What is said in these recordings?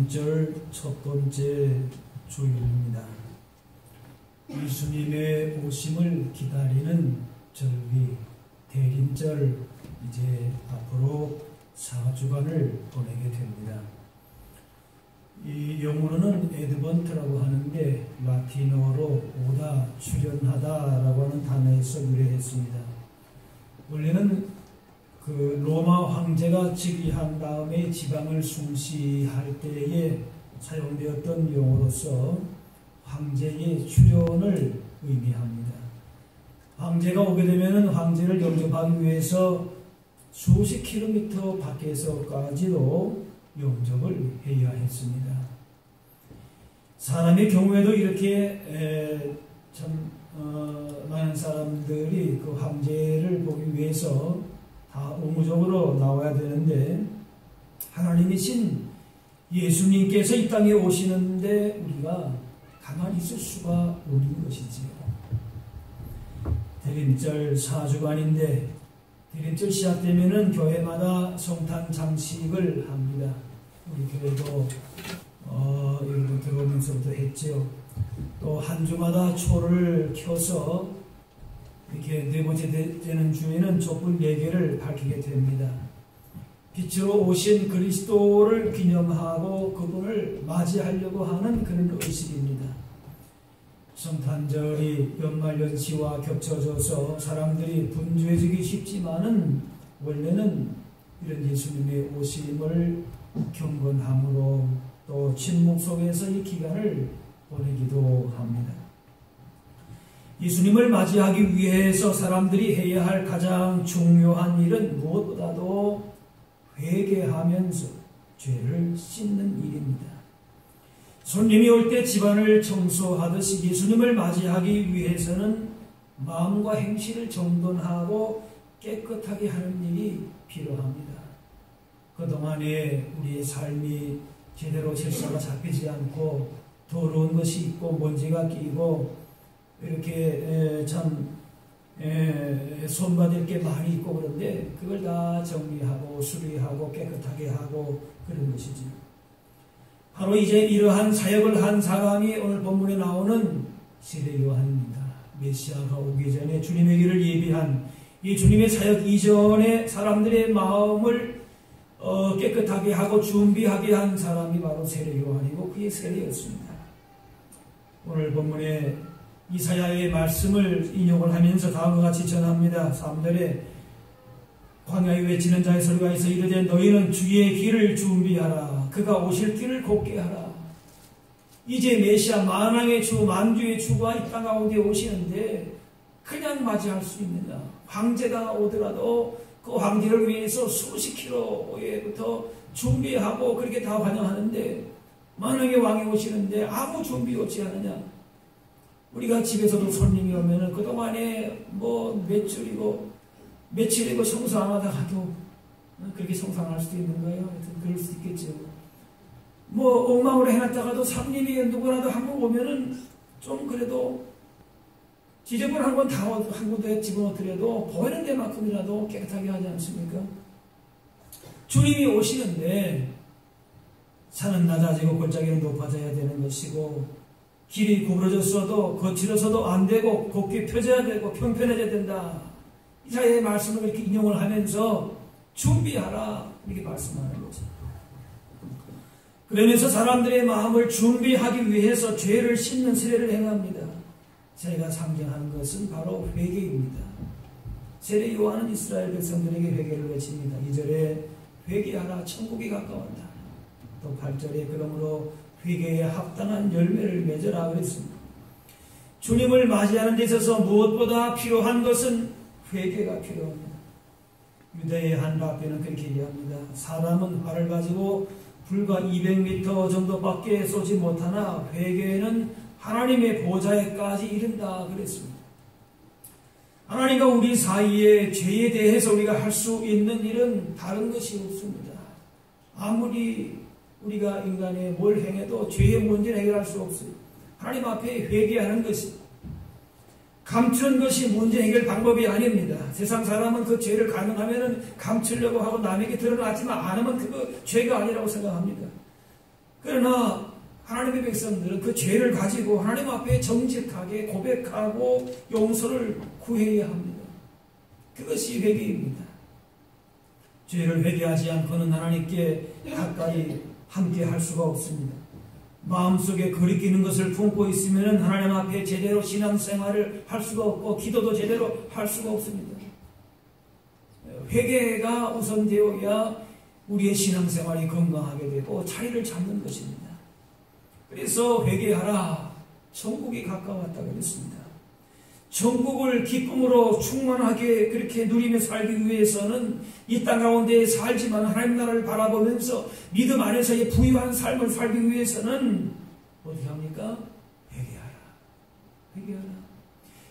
대림절 첫 번째 주일입니다. 예수님의 오심을 기다리는 절기 대림절, 이제 앞으로 4주간을 보내게 됩니다. 이 영어로는 에드번트라고 하는데 라틴어로 오다, 출현하다라고 하는 단어에서 유래했습니다. 원래는 그 로마 황제가 즉위한 다음에 지방을 숭시할 때에 사용되었던 용어로서 황제의 출현을 의미합니다. 황제가 오게 되면 황제를 영접하기 위해서 수십 킬로미터 밖에서까지도 영접을 해야 했습니다. 사람의 경우에도 이렇게 많은 사람들이 그 황제를 보기 위해서 다 의무적으로 나와야 되는데, 하나님이신 예수님께서 이 땅에 오시는데 우리가 가만히 있을 수가 없는 것이지요. 대림절 4주간인데 대림절 시작되면은 교회마다 성탄 장식을 합니다. 우리 교회도 여러분 들어오면서부터 했죠. 또 한 주마다 초를 켜서 이렇게 네 번째 되는 주에는 촛불 4개를 밝히게 됩니다. 빛으로 오신 그리스도를 기념하고 그분을 맞이하려고 하는 그런 의식입니다. 성탄절이 연말연시와 겹쳐져서 사람들이 분주해지기 쉽지만은 원래는 이런 예수님의 오심을 경건함으로 또 침묵 속에서 이 기간을 보내기도 합니다. 예수님을 맞이하기 위해서 사람들이 해야 할 가장 중요한 일은 무엇보다도 회개하면서 죄를 씻는 일입니다. 손님이 올 때 집안을 청소하듯이 예수님을 맞이하기 위해서는 마음과 행실을 정돈하고 깨끗하게 하는 일이 필요합니다. 그동안에 우리의 삶이 제대로 질서가 잡히지 않고 더러운 것이 있고 먼지가 끼고 이렇게 손받을 게 많이 있고 그런데 그걸 다 정리하고 수리하고 깨끗하게 하고 그런 것이지. 바로 이제 이러한 사역을 한 사람이 오늘 본문에 나오는 세례 요한입니다. 메시아가 오기 전에 주님의 길을 예비한 이 주님의 사역 이전에 사람들의 마음을 깨끗하게 하고 준비하게 한 사람이 바로 세례 요한이고 그의 세례였습니다. 오늘 본문에 이사야의 말씀을 인용을 하면서 다음과 같이 전합니다. 3절에 광야에 외치는 자의 소리가 있어 이르되 너희는 주의 길을 준비하라. 그가 오실 길을 곧게 하라. 이제 메시아 만왕의 주 만주의 주가 이 땅 가운데 오시는데 그냥 맞이할 수 있느냐. 황제가 오더라도 그 황제를 위해서 수십 킬로에부터 준비하고 그렇게 다 환영하는데 만왕의 왕이 오시는데 아무 준비 없이 하느냐. 우리가 집에서도 손님이 오면은 그동안에 며칠이고 청소 안 하다가도 그렇게 청소할 수도 있는 거예요. 하여튼 그럴 수도 있겠죠. 엉망으로 해놨다가도 손님이 누구라도 한 번 오면은 좀 그래도 지저분한 건 다 한 군데 집어넣더라도 보이는 데만큼이라도 깨끗하게 하지 않습니까? 주님이 오시는데 산은 낮아지고 골짜기는 높아져야 되는 것이고 길이 구부러졌어도 거칠어서도 안 되고 곱게 펴져야 되고 평편해져야 된다. 이사야의 말씀을 이렇게 인용을 하면서 준비하라 이렇게 말씀하는 거죠. 그러면서 사람들의 마음을 준비하기 위해서 죄를 씻는 세례를 행합니다. 세례가 상징하는 것은 바로 회개입니다. 세례 요한은 이스라엘 백성들에게 회개를 외칩니다. 2절에 회개하라 천국이 가까웠다. 또 8절에 그러므로 회개에 합당한 열매를 맺으라 그랬습니다. 주님을 맞이하는 데 있어서 무엇보다 필요한 것은 회개가 필요합니다. 유대의 한 랍비는 그렇게 얘기합니다. 사람은 활을 가지고 불과 200m 정도밖에 쏘지 못하나 회개는 하나님의 보좌에까지 이른다 그랬습니다. 하나님과 우리 사이에 죄에 대해서 우리가 할 수 있는 일은 다른 것이 없습니다. 아무리 우리가 인간에 뭘 행해도 죄의 문제를 해결할 수 없어요. 하나님 앞에 회개하는 것이, 감추는 것이 문제 해결 방법이 아닙니다. 세상 사람은 그 죄를 가능하면 감추려고 하고 남에게 드러나지만 않으면 그거 죄가 아니라고 생각합니다. 그러나 하나님의 백성들은 그 죄를 가지고 하나님 앞에 정직하게 고백하고 용서를 구해야 합니다. 그것이 회개입니다. 죄를 회개하지 않고는 하나님께 가까이 함께 할 수가 없습니다. 마음속에 거리끼는 것을 품고 있으면 하나님 앞에 제대로 신앙생활을 할 수가 없고 기도도 제대로 할 수가 없습니다. 회개가 우선되어야 우리의 신앙생활이 건강하게 되고 자리를 잡는 것입니다. 그래서 회개하라. 천국이 가까웠다 그랬습니다. 천국을 기쁨으로 충만하게 그렇게 누리며 살기 위해서는 이 땅 가운데 살지만 하나님 나라를 바라보면서 믿음 안에서의 부유한 삶을 살기 위해서는 어떻게 합니까? 회개하라. 회개하라.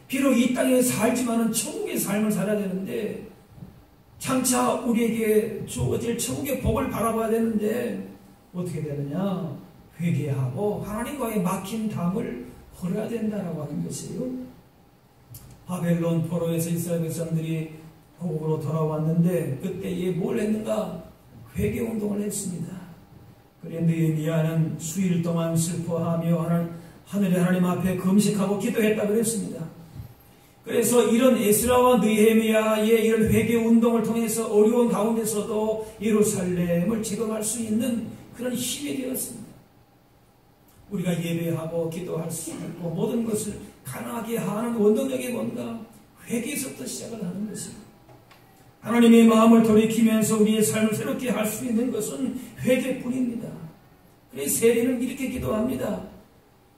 비록 이 땅에 살지만은 천국의 삶을 살아야 되는데 장차 우리에게 주어질 천국의 복을 바라봐야 되는데 어떻게 되느냐? 회개하고 하나님과의 막힌 담을 헐어야 된다라고 하는 것이에요. 바벨론 포로에서 이스라엘 백성들이 고국으로 돌아왔는데 그때에 뭘 했는가? 회개 운동을 했습니다. 그래 느헤미야는 수일 동안 슬퍼하며 하늘의 하나님 앞에 금식하고 기도했다 그랬습니다. 그래서 이런 에스라와 느헤미야의 이런 회개 운동을 통해서 어려운 가운데서도 예루살렘을 제거할 수 있는 그런 힘이 되었습니다. 우리가 예배하고 기도할 수 있고 모든 것을 가능하게 하는 원동력이 뭔가? 회개에서부터 시작을 하는 것입니다. 하나님의 마음을 돌이키면서 우리의 삶을 새롭게 할 수 있는 것은 회개뿐입니다. 그래서 세리는 이렇게 기도합니다.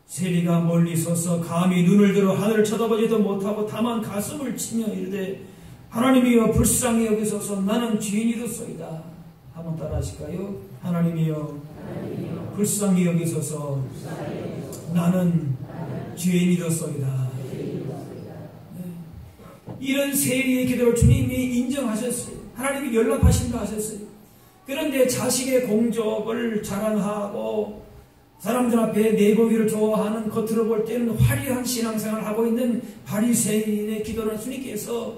세리가 멀리 서서 감히 눈을 들어 하늘을 쳐다보지도 못하고 다만 가슴을 치며 이르되 하나님이여 불쌍히 여기소서 나는 죄인이로소이다. 한번 따라 하실까요? 하나님이여 불쌍히 여기소서 나는 죄인이로소이다. 이런 세리의 기도를 주님이 인정하셨어요. 하나님이 연락하신다 하셨어요. 그런데 자식의 공적을 자랑하고 사람들 앞에 내보기를 좋아하는 겉으로 볼 때는 화려한 신앙생활을 하고 있는 바리새인의 기도를 주님께서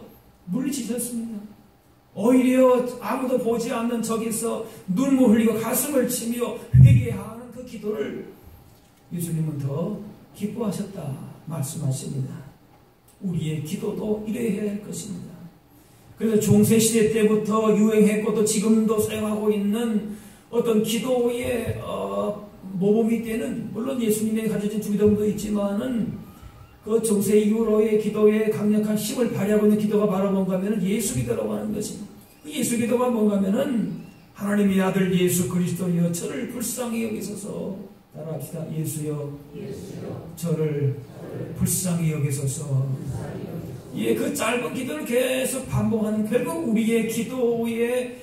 물리치셨습니다. 오히려 아무도 보지 않는 저기서 눈물 흘리고 가슴을 치며 회개하는 그 기도를 예수님은 더 기뻐하셨다 말씀하십니다. 우리의 기도도 이래야 할 것입니다. 그래서 중세시대 때부터 유행했고 또 지금도 사용하고 있는 어떤 기도의 모범이 되는, 물론 예수님의 가져진 주기도문도 있지만은 그 중세 이후로의 기도에 강력한 힘을 발휘하고 있는 기도가 바로 뭔가 하면 예수 기도라고 하는 것입니다. 그 예수 기도가 뭔가 하면은 하나님의 아들 예수 그리스도여 저를 불쌍히 여기소서. 따라합시다. 예수여 저를 불쌍히 여기소서. 예, 그 짧은 기도를 계속 반복하는, 결국 우리의 기도의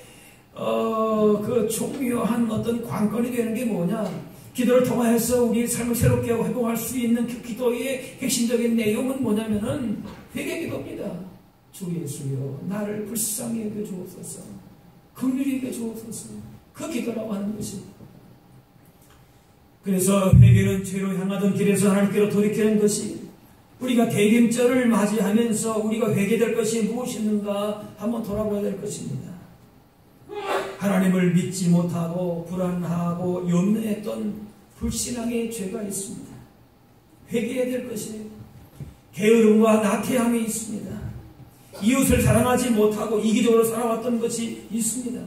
그 중요한 어떤 관건이 되는 게 뭐냐? 기도를 통해서 우리의 삶을 새롭게 하고 회복할 수 있는 그 기도의 핵심적인 내용은 뭐냐면은 회개 기도입니다. 주 예수여 나를 불쌍히 여겨 주옵소서. 긍휼히 여겨 주옵소서. 그 기도라고 하는 것입니다. 그래서 회개는 죄로 향하던 길에서 하나님께로 돌이키는 것이, 우리가 대림절을 맞이하면서 우리가 회개될 것이 무엇이었는가 한번 돌아보아야 될 것입니다. 하나님을 믿지 못하고 불안하고 염려했던 불신앙의 죄가 있습니다. 회개해야 될 것이 게으름과 나태함이 있습니다. 이웃을 사랑하지 못하고 이기적으로 살아왔던 것이 있습니다.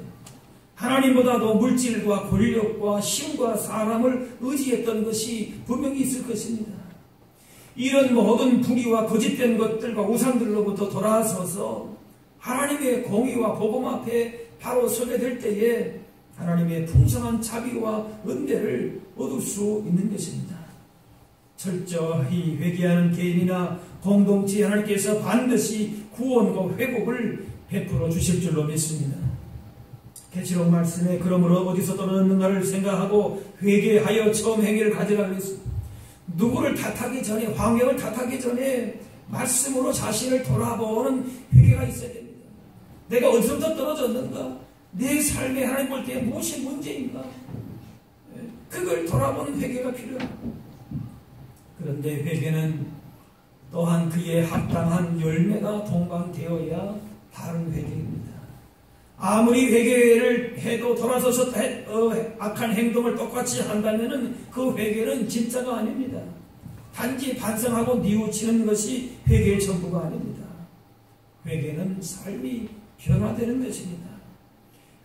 하나님보다도 물질과 권력과 힘과 사람을 의지했던 것이 분명히 있을 것입니다. 이런 모든 불의와 거짓된 것들과 우상들로부터 돌아서서 하나님의 공의와 복음 앞에 바로 서게 될 때에 하나님의 풍성한 자비와 은혜를 얻을 수 있는 것입니다. 철저히 회개하는 개인이나 공동체 하나님께서 반드시 구원과 회복을 베풀어 주실 줄로 믿습니다. 계시록 말씀에 그러므로 어디서 떨어졌는가를 생각하고 회개하여 처음 행위를 가져가고 있습니다. 누구를 탓하기 전에, 환경을 탓하기 전에 말씀으로 자신을 돌아보는 회개가 있어야 됩니다. 내가 어디서부터 떨어졌는가? 내 삶에 하나님 볼 때 무엇이 문제인가? 그걸 돌아보는 회개가 필요합니다. 그런데 회개는 또한 그에 합당한 열매가 동반되어야 바른 회개입니다. 아무리 회개를 해도 돌아서서 악한 행동을 똑같이 한다면 그 회개는 진짜가 아닙니다. 단지 반성하고 뉘우치는 것이 회개의 전부가 아닙니다. 회개는 삶이 변화되는 것입니다.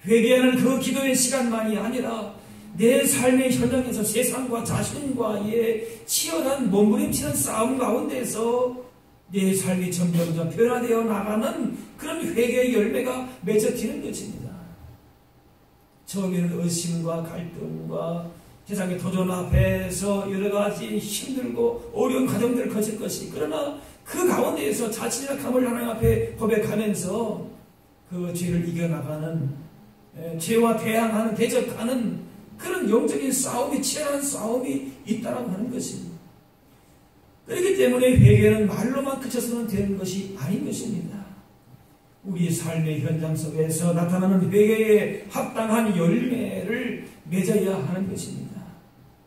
회개하는 그 기도의 시간만이 아니라 내 삶의 현장에서 세상과 자신과의 치열한 몸부림치는 싸움 가운데서 내 삶이 점점점 변화되어 나가는 그런 회개의 열매가 맺어지는 것입니다. 처음에는 의심과 갈등과 세상의 도전 앞에서 여러 가지 힘들고 어려운 과정들을 거칠 것이, 그러나 그 가운데에서 자신의 약함을 하나님 앞에 고백하면서 그 죄를 이겨나가는, 죄와 대항하는, 대적하는 그런 영적인 싸움이, 치열한 싸움이 있다라고 하는 것입니다. 그렇기 때문에 회개는 말로만 그쳐서는 되는 것이 아닌 것입니다. 우리 삶의 현장 속에서 나타나는 회개에 합당한 열매를 맺어야 하는 것입니다.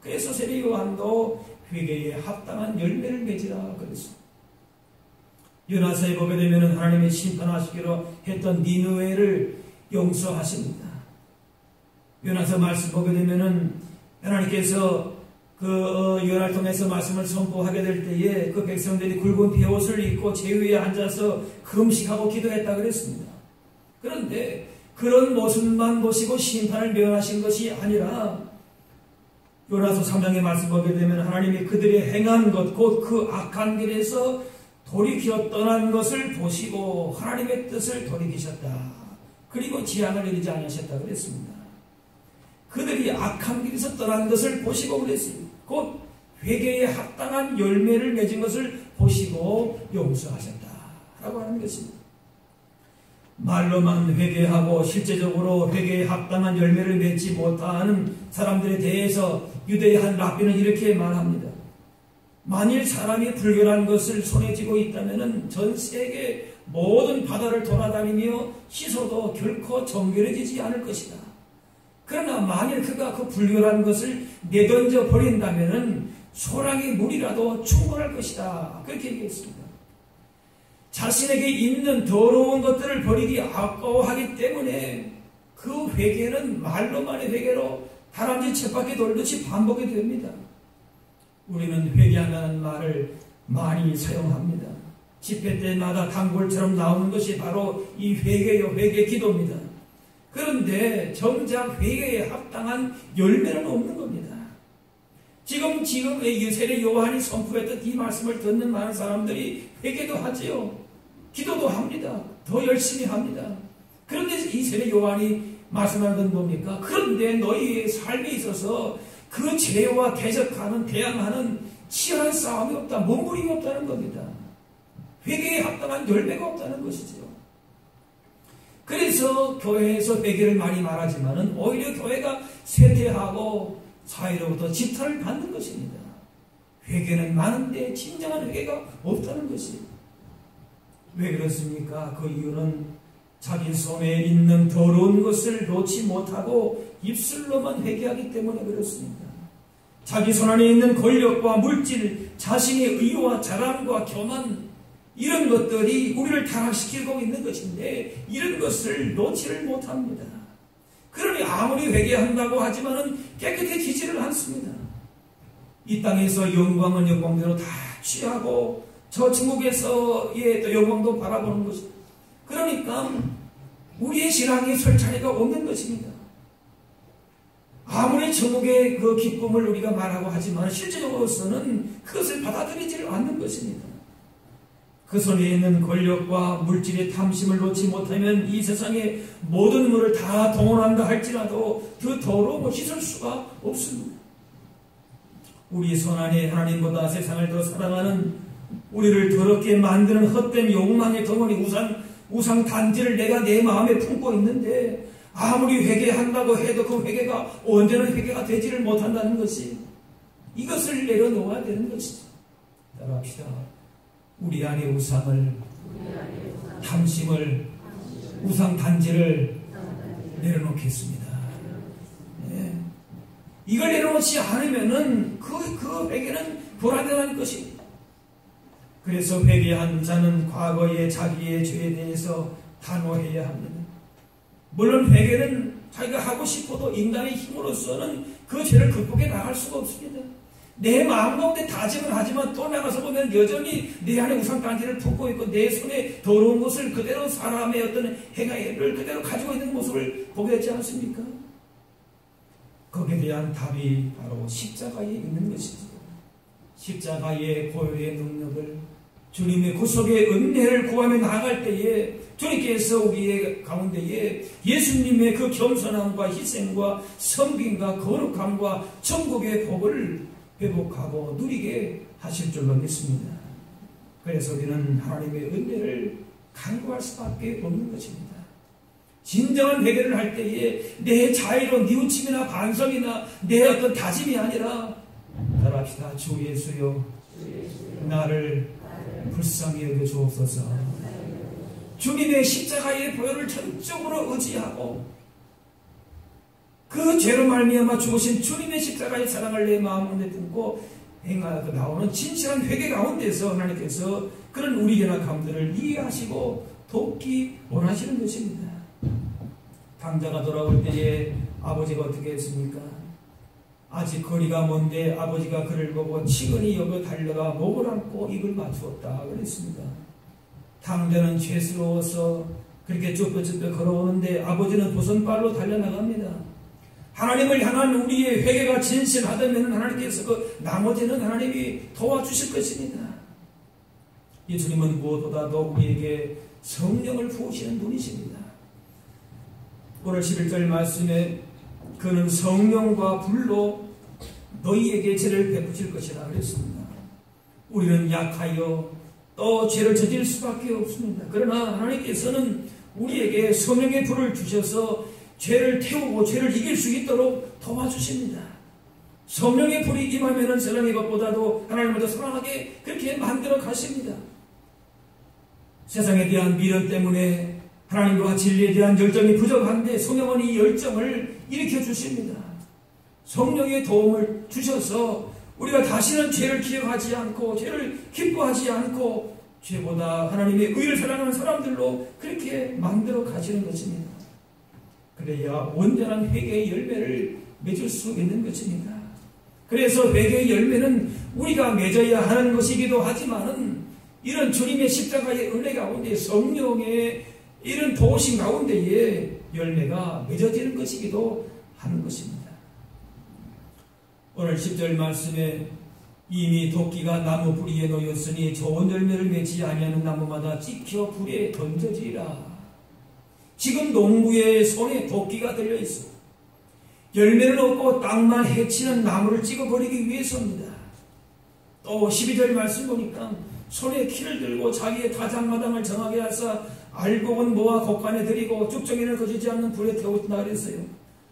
그래서 세례 요한도 회개에 합당한 열매를 맺으라 그랬습니다. 요나서에 보게 되면 하나님의 심판하시기로 했던 니느웨를 용서하십니다. 요나서 말씀 보게 되면 하나님께서 요나를 통해서 말씀을 선포하게 될 때에 그 백성들이 굵은 베옷을 입고 제 위에 앉아서 금식하고 기도했다 그랬습니다. 그런데 그런 모습만 보시고 심판을 면하신 것이 아니라 요나서 3장의 말씀 보게 되면 하나님이 그들의 행한 것, 곧 그 악한 길에서 돌이켜 떠난 것을 보시고 하나님의 뜻을 돌이키셨다. 그리고 지향을 내리지 않으셨다 그랬습니다. 그들이 악한 길에서 떠난 것을 보시고 그랬습니다. 곧 회개에 합당한 열매를 맺은 것을 보시고 용서하셨다라고 하는 것입니다. 말로만 회개하고 실제적으로 회개에 합당한 열매를 맺지 못하는 사람들에 대해서 유대의 한 랍비는 이렇게 말합니다. 만일 사람이 불결한 것을 손에 쥐고 있다면 전 세계 모든 바다를 돌아다니며 씻어도 결코 정결해지지 않을 것이다. 그러나 만일 그가 그 불결한 것을 내던져 버린다면 소량의 물이라도 충분할 것이다. 그렇게 얘기했습니다. 자신에게 있는 더러운 것들을 버리기 아까워하기 때문에 그 회개는 말로만의 회개로 다람쥐 쳇바퀴 돌듯이 반복이 됩니다. 우리는 회개한다는 말을 많이 사용합니다. 집회 때마다 단골처럼 나오는 것이 바로 이 회개요, 회개 기도입니다. 그런데 정작 회개에 합당한 열매는 없는 겁니다. 지금 세례 요한이 선포했던 이 말씀을 듣는 많은 사람들이 회개도 하지요. 기도도 합니다. 더 열심히 합니다. 그런데 이 세례 요한이 말씀하는 건 뭡니까? 그런데 너희의 삶에 있어서 그 죄와 대적하는, 대항하는 치열한 싸움이 없다, 몸부림이 없다는 겁니다. 회개에 합당한 열매가 없다는 것이죠. 그래서 교회에서 회개를 많이 말하지만은 오히려 교회가 쇠퇴하고 사회로부터 질타를 받는 것입니다. 회개는 많은데 진정한 회개가 없다는 것이. 왜 그렇습니까? 그 이유는 자기 손에 있는 더러운 것을 놓지 못하고 입술로만 회개하기 때문에 그렇습니다. 자기 손 안에 있는 권력과 물질, 자신의 의와 자랑과 교만, 이런 것들이 우리를 타락시키고 있는 것인데 이런 것을 놓지를 못합니다. 그러니 아무리 회개한다고 하지만은 깨끗해지지를 않습니다. 이 땅에서 영광은 영광대로 다 취하고 저 천국에서의 또 영광도 바라보는 것입니다. 그러니까 우리의 신앙이 설 자리가 없는 것입니다. 아무리 천국의 그 기쁨을 우리가 말하고 하지만 실제적으로서는 그것을 받아들이지 않는 것입니다. 그 손에 있는 권력과 물질의 탐심을 놓지 못하면 이 세상의 모든 물을 다 동원한다 할지라도 그 더러움을 씻을 수가 없습니다. 우리 손 안에 하나님보다 세상을 더 사랑하는, 우리를 더럽게 만드는 헛된 욕망의 덩어리, 우상 단지를 내가 내 마음에 품고 있는데 아무리 회개한다고 해도 그 회개가 언제는 회개가 되지를 못한다는 것이, 이것을 내려놓아야 되는 것이죠. 따라합시다. 우리 안에 우상을, 탐심을, 우상 단지를 내려놓겠습니다. 네. 이걸 내려놓지 않으면은 그 회개는 불완전한 것입니다. 그래서 회개한 자는 과거의 자기의 죄에 대해서 단호해야 합니다. 물론 회개는 자기가 하고 싶어도 인간의 힘으로서는 그 죄를 극복해 나갈 수가 없습니다. 내 마음 가운데 다짐은 하지만 또 나가서 보면 여전히 내 안에 우상단지를 품고 있고 내 손에 더러운 것을 그대로 사람의 어떤 행위를 그대로 가지고 있는 모습을 보게 되지 않습니까? 거기에 대한 답이 바로 십자가에 있는 것이죠. 십자가의 보혈의 능력을 주님의 구속의 은혜를 구하며 나아갈 때에 주님께서 우리의 가운데에 예수님의 그 겸손함과 희생과 섬김과 거룩함과 천국의 복을 회복하고 누리게 하실 줄로 믿습니다. 그래서 우리는 하나님의 은혜를 간구할 수밖에 없는 것입니다. 진정한 회개를 할 때에 내 자의로 뉘우침이나 반성이나 내 어떤 다짐이 아니라 따라합시다. 주 예수여 나를 불쌍히 여겨 주옵소서. 주님의 십자가의 보혈을 전적으로 의지하고 그 죄로 말미암아 죽으신 주님의 십자가의 사랑을 내 마음 가운데 품고 행하고 나오는 진실한 회개 가운데서 하나님께서 그런 우리 연약함들을 이해하시고 돕기 원하시는 것입니다. 당자가 돌아올 때에 아버지가 어떻게 했습니까? 아직 거리가 먼데 아버지가 그를 보고 치근히 여겨 달려가 목을 안고 입을 맞추었다 그랬습니다. 당자는 죄스러워서 그렇게 쭈뼛쭈뼛 걸어오는데 아버지는 부선발로 달려나갑니다. 하나님을 향한 우리의 회개가 진실하다면 하나님께서 그 나머지는 하나님이 도와주실 것입니다. 예수님은 무엇보다도 우리에게 성령을 부으시는 분이십니다. 오늘 11절 말씀에 그는 성령과 불로 너희에게 죄를 베푸실 것이라 그랬습니다. 우리는 약하여 또 죄를 저질 수밖에 없습니다. 그러나 하나님께서는 우리에게 성령의 불을 주셔서 죄를 태우고 죄를 이길 수 있도록 도와주십니다. 성령의 불이 임하면 세상의 것보다도 하나님을 더 사랑하게 그렇게 만들어 가십니다. 세상에 대한 미련 때문에 하나님과 진리에 대한 열정이 부족한데 성령은 이 열정을 일으켜 주십니다. 성령의 도움을 주셔서 우리가 다시는 죄를 기억하지 않고 죄를 기뻐하지 않고 죄보다 하나님의 의를 사랑하는 사람들로 그렇게 만들어 가시는 것입니다. 그래야 온전한 회개의 열매를 맺을 수 있는 것입니다. 그래서 회개의 열매는 우리가 맺어야 하는 것이기도 하지만은 이런 주님의 십자가의 은혜 가운데 성령의 이런 도우심 가운데에 열매가 맺어지는 것이기도 하는 것입니다. 오늘 10절 말씀에 이미 도끼가 나무 뿌리에 놓였으니 좋은 열매를 맺지 아니하는 나무마다 찍혀 불에 던져지리라. 지금 농부의 손에 도끼가 들려있어 열매를 얻고 땅만 해치는 나무를 찍어버리기 위해서입니다. 또 12절 말씀 보니까 손에 키를 들고 자기의 다장마당을 정하게 하사 알곡은 모아 곡간에 들이고 쭉정이를 거지지 않는 불에 태운다 그랬어요.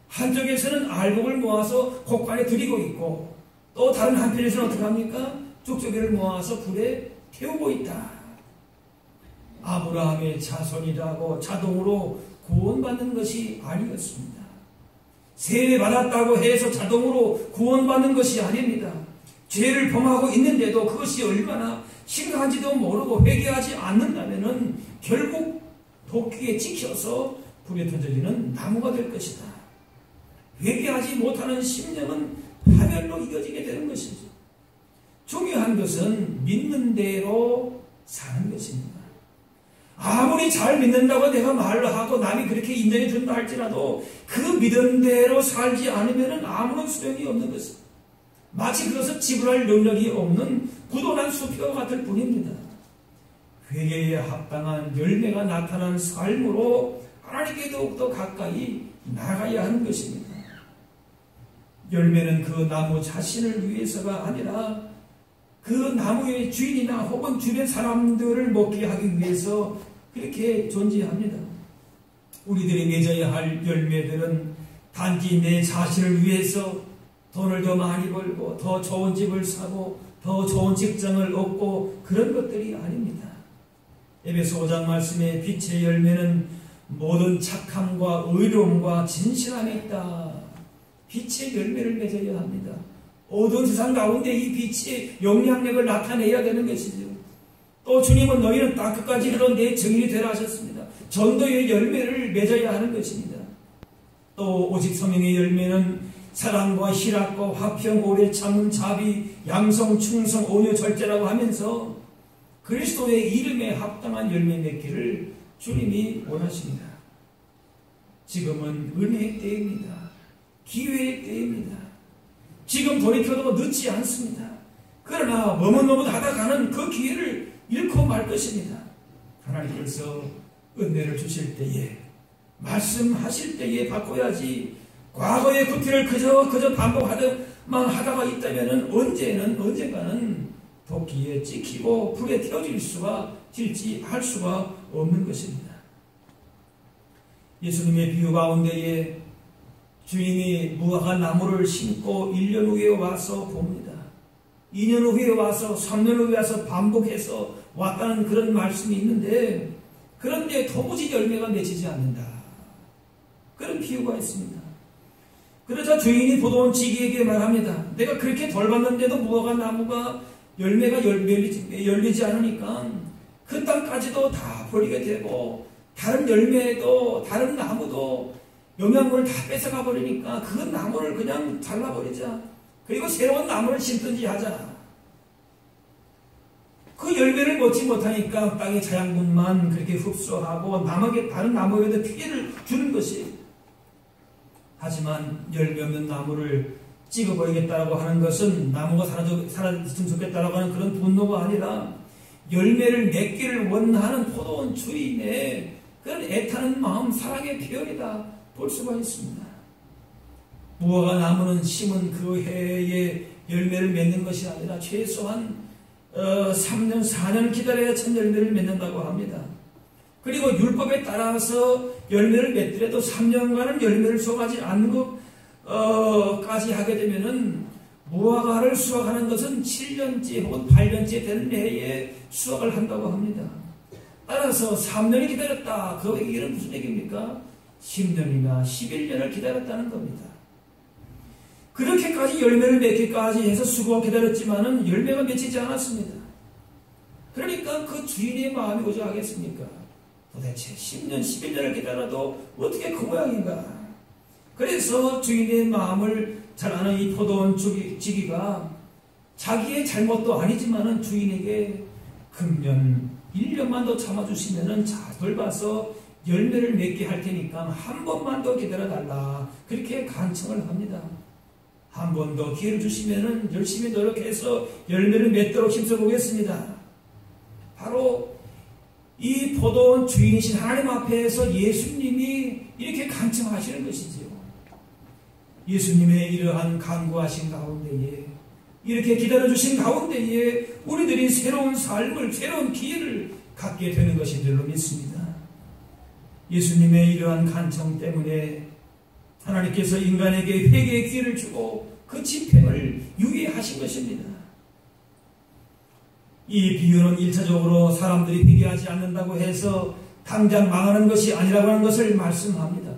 한쪽에서는 알곡을 모아서 곡간에 들이고 있고 또 다른 한편에서는 어떻게 합니까? 쭉정이를 모아서 불에 태우고 있다. 아브라함의 자손이라고 자동으로 구원받는 것이 아니었습니다. 세례받았다고 해서 자동으로 구원받는 것이 아닙니다. 죄를 범하고 있는데도 그것이 얼마나 심각한지도 모르고 회개하지 않는다면 결국 도끼에 찍혀서 불에 던져지는 나무가 될 것이다. 회개하지 못하는 심령은 파멸로 이어지게 되는 것이죠. 중요한 것은 믿는 대로 사는 것입니다. 아무리 잘 믿는다고 내가 말로 하고 남이 그렇게 인정해 준다 할지라도 그 믿은 대로 살지 않으면 아무런 소용이 없는 것입니다. 마치 그것을 지불할 능력이 없는 부도난 수표와 같을 뿐입니다. 회개에 합당한 열매가 나타난 삶으로 하나님께 더욱더 가까이 나가야 하는 것입니다. 열매는 그 나무 자신을 위해서가 아니라 그 나무의 주인이나 혹은 주변 사람들을 먹게 하기 위해서 그렇게 존재합니다. 우리들이 맺어야 할 열매들은 단지 내 자신을 위해서 돈을 더 많이 벌고 더 좋은 집을 사고 더 좋은 직장을 얻고 그런 것들이 아닙니다. 에베소 5장 말씀에 빛의 열매는 모든 착함과 의로움과 진실함에 있다. 빛의 열매를 맺어야 합니다. 어두운 세상 가운데 이 빛의 영향력을 나타내야 되는 것이죠. 또 주님은 너희는 땅 끝까지 이르러 내 증인이 되라 하셨습니다. 전도의 열매를 맺어야 하는 것입니다. 또 오직 성령의 열매는 사랑과 희락과 화평, 오래 참음, 자비, 양성, 충성, 온유, 절제라고 하면서 그리스도의 이름에 합당한 열매 맺기를 주님이 원하십니다. 지금은 은혜의 때입니다. 기회의 때입니다. 지금 돌이켜도 늦지 않습니다. 그러나 머뭇머뭇하다 가는 그 기회를 잃고 말 것입니다. 하나님께서 은혜를 주실 때에, 말씀하실 때에 바꿔야지, 과거의 구태를 그저 반복하다만 하다가 있다면 언젠가는 도끼에 찍히고 불에 태워질 수가 할 수가 없는 것입니다. 예수님의 비유 가운데에 주인이 무화과 나무를 심고 1년 후에 와서 봅니다. 2년 후에 와서 3년 후에 와서 반복해서 왔다는 그런 말씀이 있는데, 그런데 도무지 열매가 맺히지 않는다. 그런 비유가 있습니다. 그러자 주인이 보던 지기에게 말합니다. 내가 그렇게 돌봤는데도 무화과 나무가 열매가 열리지 않으니까 그 땅까지도 다 버리게 되고, 다른 열매도 다른 나무도 영양분을 다 뺏어가 버리니까 그 나무를 그냥 잘라버리자. 그리고 새로운 나무를 심든지 하자. 그 열매를 먹지 못하니까 땅의 자양분만 그렇게 흡수하고 남에게 다른 나무에도 피해를 주는 것이. 하지만 열매 없는 나무를 찍어버리겠다라고 하는 것은 나무가 사라졌으면 좋겠다라고 하는 그런 분노가 아니라 열매를 맺기를 원하는 포도원 주인의 그런 애타는 마음, 사랑의 표현이다 볼 수가 있습니다. 무화과 나무는 심은 그 해에 열매를 맺는 것이 아니라 최소한 3년, 4년 기다려야 첫 열매를 맺는다고 합니다. 그리고 율법에 따라서 열매를 맺더라도 3년간은 열매를 수확하지 않는 것까지 하게 되면은 무화과를 수확하는 것은 7년째 혹은 8년째 되는 해에 수확을 한다고 합니다. 따라서 3년이 기다렸다. 그 얘기는 무슨 얘기입니까? 10년이나 11년을 기다렸다는 겁니다. 그렇게까지 열매를 맺기까지 해서 수고가 기다렸지만은 열매가 맺히지 않았습니다. 그러니까 그 주인의 마음이 오자 하겠습니까? 도대체 10년, 11년을 기다려도 어떻게 그 모양인가? 그래서 주인의 마음을 잘 아는 이 포도원 지기가 자기의 잘못도 아니지만은 주인에게 금년 1년만 더 참아주시면은 잘 돌봐서 열매를 맺게 할 테니까 한 번만 더 기다려달라. 그렇게 간청을 합니다. 한 번 더 기회를 주시면은 열심히 노력해서 열매를 맺도록 힘써보겠습니다. 바로 이 포도원 주인이신 하나님 앞에서 예수님이 이렇게 간청하시는 것이지요. 예수님의 이러한 간구하신 가운데에, 이렇게 기다려주신 가운데에 우리들이 새로운 삶을, 새로운 기회를 갖게 되는 것인 줄로 믿습니다. 예수님의 이러한 간청 때문에 하나님께서 인간에게 회개의 기회를 주고 그 집행을 유예하신 것입니다. 이 비유는 1차적으로 사람들이 회개하지 않는다고 해서 당장 망하는 것이 아니라고 하는 것을 말씀합니다.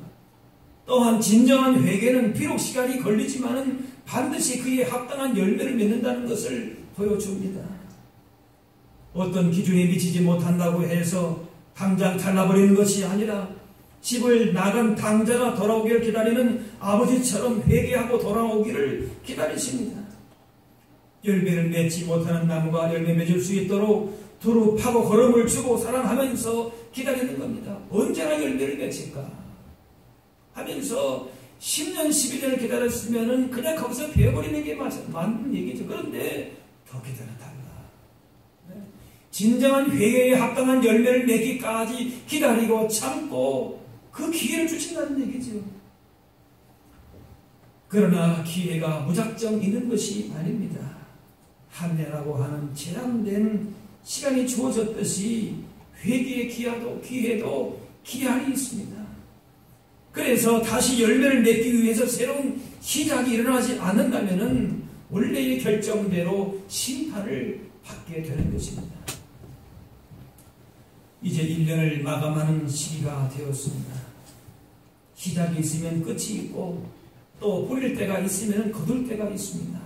또한 진정한 회개는 비록 시간이 걸리지만은 반드시 그에 합당한 열매를 맺는다는 것을 보여줍니다. 어떤 기준에 미치지 못한다고 해서 당장 잘라버리는 것이 아니라 집을 나간 당자가 돌아오기를 기다리는 아버지처럼 회개하고 돌아오기를 기다리십니다. 열매를 맺지 못하는 나무가 열매 맺을 수 있도록 두루 파고 걸음을 주고 사랑하면서 기다리는 겁니다. 언제나 열매를 맺을까 하면서 10년, 12년을 기다렸으면 그냥 거기서 베어버리는 게 맞는 얘기죠. 그런데 더 기다려달라. 진정한 회개에 합당한 열매를 맺기까지 기다리고 참고 그 기회를 주신다는 얘기죠. 그러나 기회가 무작정 있는 것이 아닙니다. 한 해라고 하는 제한된 시간이 주어졌듯이 회개의 기회도 기한이 있습니다. 그래서 다시 열매를 맺기 위해서 새로운 시작이 일어나지 않는다면 원래의 결정대로 심판을 받게 되는 것입니다. 이제 1년을 마감하는 시기가 되었습니다. 시작이 있으면 끝이 있고 또 뿌릴 때가 있으면 거둘 때가 있습니다.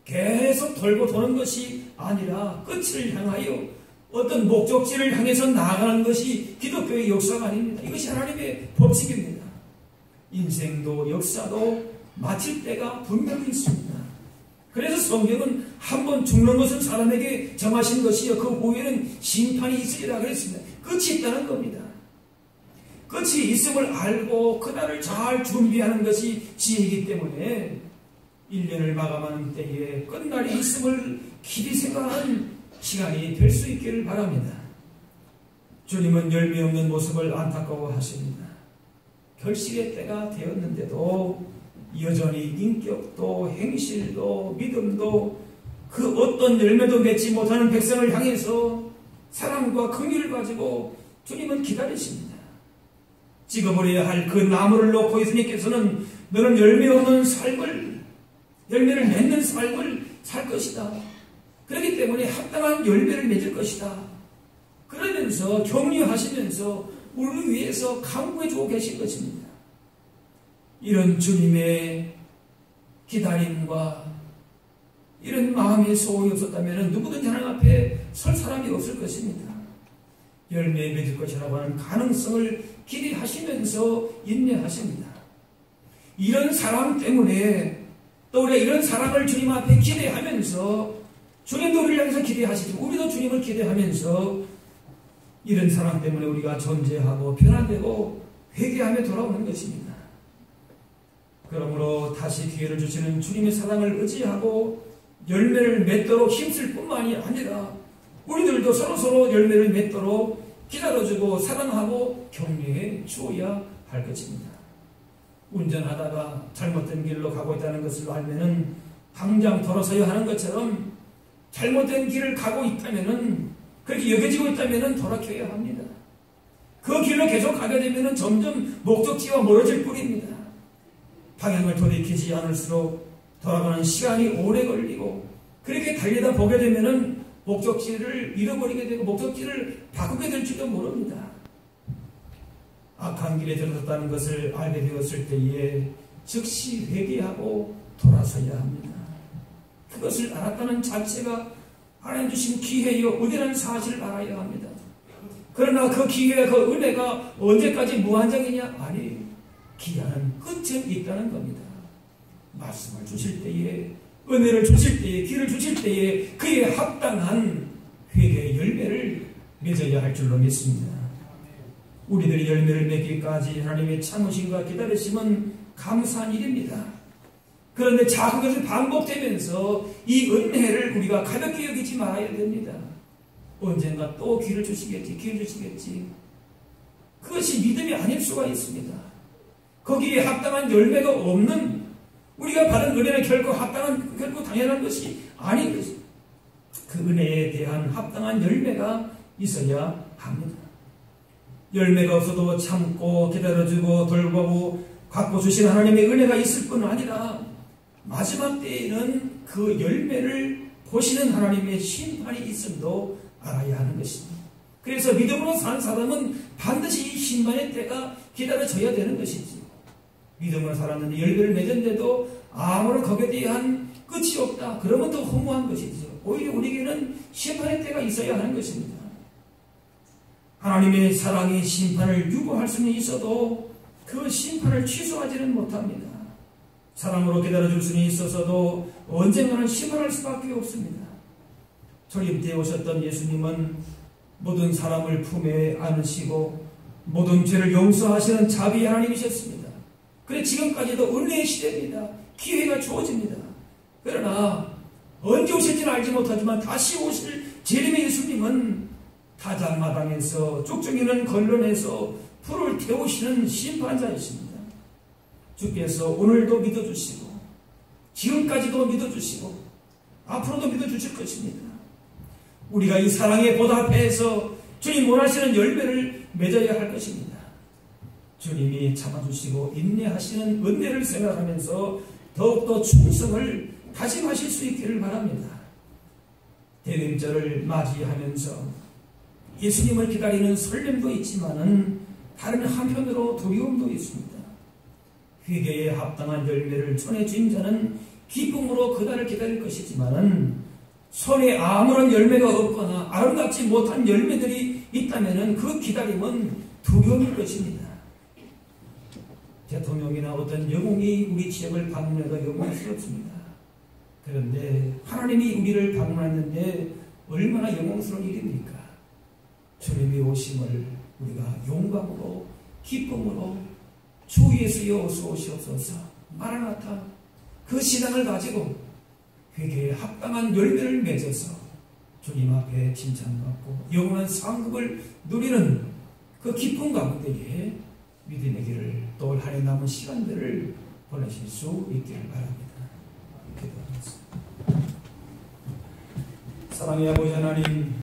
계속 돌고 도는 것이 아니라 끝을 향하여 어떤 목적지를 향해서 나아가는 것이 기독교의 역사가 아닙니다. 이것이 하나님의 법칙입니다. 인생도 역사도 마칠 때가 분명히 있습니다. 그래서 성경은 한번 죽는 것은 사람에게 정하신 것이요 그 후에는 심판이 있으리라 그랬습니다. 끝이 있다는 겁니다. 끝이 있음을 알고 그날을 잘 준비하는 것이 지혜이기 때문에 1년을 마감하는 때에 끝날이 있음을 깊이 생각하는 시간이 될 수 있기를 바랍니다. 주님은 열매 없는 모습을 안타까워하십니다. 결실의 때가 되었는데도 여전히 인격도 행실도 믿음도 그 어떤 열매도 맺지 못하는 백성을 향해서 사랑과 긍휼을 가지고 주님은 기다리십니다. 찍어버려야 할 그 나무를 놓고 예수님께서는 너는 열매 없는 삶을, 열매를 맺는 삶을 살 것이다. 그렇기 때문에 합당한 열매를 맺을 것이다. 그러면서 격려하시면서 우리를 위해서 강구해 주고 계신 것입니다. 이런 주님의 기다림과 이런 마음의 소원이 없었다면 누구든지 하나님 앞에 설 사람이 없을 것입니다. 열매 맺을 것이라고 하는 가능성을 기대하시면서 인내하십니다. 이런 사랑 때문에 또 우리가 이런 사랑을 주님 앞에 기대하면서 주님도 우리를 향해서 기대하시고 우리도 주님을 기대하면서 이런 사랑 때문에 우리가 존재하고 변화되고 회개하며 돌아오는 것입니다. 그러므로 다시 기회를 주시는 주님의 사랑을 의지하고 열매를 맺도록 힘쓸 뿐만이 아니라 우리들도 서로서로 열매를 맺도록 기다려주고 사랑하고 격려해 주어야 할 것입니다. 운전하다가 잘못된 길로 가고 있다는 것을 알면은 당장 돌아서야 하는 것처럼 잘못된 길을 가고 있다면은 그렇게 여겨지고 있다면은 돌아켜야 합니다. 그 길로 계속 가게 되면은 점점 목적지와 멀어질 뿐입니다. 방향을 돌이키지 않을수록 돌아가는 시간이 오래 걸리고 그렇게 달리다 보게 되면은 목적지를 잃어버리게 되고 목적지를 바꾸게 될지도 모릅니다. 악한 길에 들어섰다는 것을 알게 되었을 때에 즉시 회개하고 돌아서야 합니다. 그것을 알았다는 자체가 하나님 주신 기회요 은혜라는 사실을 알아야 합니다. 그러나 그 기회와 그 은혜가 언제까지 무한정이냐? 아니, 기한은 끝은 있다는 겁니다. 말씀을 주실 때에, 은혜를 주실 때에, 길을 주실 때에 그에 합당한 회개의 열매를 맺어야 할 줄로 믿습니다. 우리들이 열매를 맺기까지 하나님의 참으심과 기다리심은 감사한 일입니다. 그런데 자꾸 그것이 반복되면서 이 은혜를 우리가 가볍게 여기지 말아야 됩니다. 언젠가 또 기회를 주시겠지, 기회를 주시겠지. 그것이 믿음이 아닐 수가 있습니다. 거기에 합당한 열매가 없는 우리가 받은 은혜는 결코 당연한 것이 아닌 것입니다. 그 은혜에 대한 합당한 열매가 있어야 합니다. 열매가 없어도 참고 기다려주고 돌보고 갖고 주신 하나님의 은혜가 있을 뿐 아니라 마지막 때에는 그 열매를 보시는 하나님의 심판이 있음도 알아야 하는 것입니다. 그래서 믿음으로 산 사람은 반드시 이 심판의 때가 기다려져야 되는 것이지. 믿음으로 살았는데 열매를 맺었는데도 아무런 거기에 대한 끝이 없다. 그러면 더 허무한 것이죠. 오히려 우리에게는 심판의 때가 있어야 하는 것입니다. 하나님의 사랑의 심판을 유보할 수는 있어도 그 심판을 취소하지는 못합니다. 사랑으로 기다려줄 수는 있어서도 언젠가는 심판할 수밖에 없습니다. 주님 때 오셨던 예수님은 모든 사람을 품에 안으시고 모든 죄를 용서하시는 자비의 하나님이셨습니다. 그래 지금까지도 은혜의 시대입니다. 기회가 주어집니다. 그러나 언제 오실지는 알지 못하지만 다시 오실 재림의 예수님은 타작마당에서 쭉쭉이는 걸러내서 불을 태우시는 심판자이십니다. 주께서 오늘도 믿어주시고 지금까지도 믿어주시고 앞으로도 믿어주실 것입니다. 우리가 이 사랑에 보답해서 주님 원하시는 열매를 맺어야 할 것입니다. 주님이 참아주시고 인내하시는 은혜를 생각하면서 더욱더 충성을 다짐하실 수 있기를 바랍니다. 대림절을 맞이하면서 예수님을 기다리는 설렘도 있지만은 다른 한편으로 두려움도 있습니다. 회개에 합당한 열매를 손에 쥔 자는 기쁨으로 그날을 기다릴 것이지만은 손에 아무런 열매가 없거나 아름답지 못한 열매들이 있다면은 그 기다림은 두려움일 것입니다. 대통령이나 어떤 영웅이 우리 지역을 방문해도 영광스럽습니다. 그런데 하나님이 우리를 방문했는데 얼마나 영광스러운 일입니까? 주님이 오심을 우리가 용감으로 기쁨으로 주 예수여 어서 오시옵소서 마라나타 그 신앙을 가지고 회개에 합당한 열매를 맺어서 주님 앞에 칭찬받고 영원한 상급을 누리는 그 기쁨 가운데에 믿음의 길을 또 올 한 해 남은 시간들을 보내실 수 있기를 바랍니다. 기도하겠습니다. 사랑의 아버지 하나님,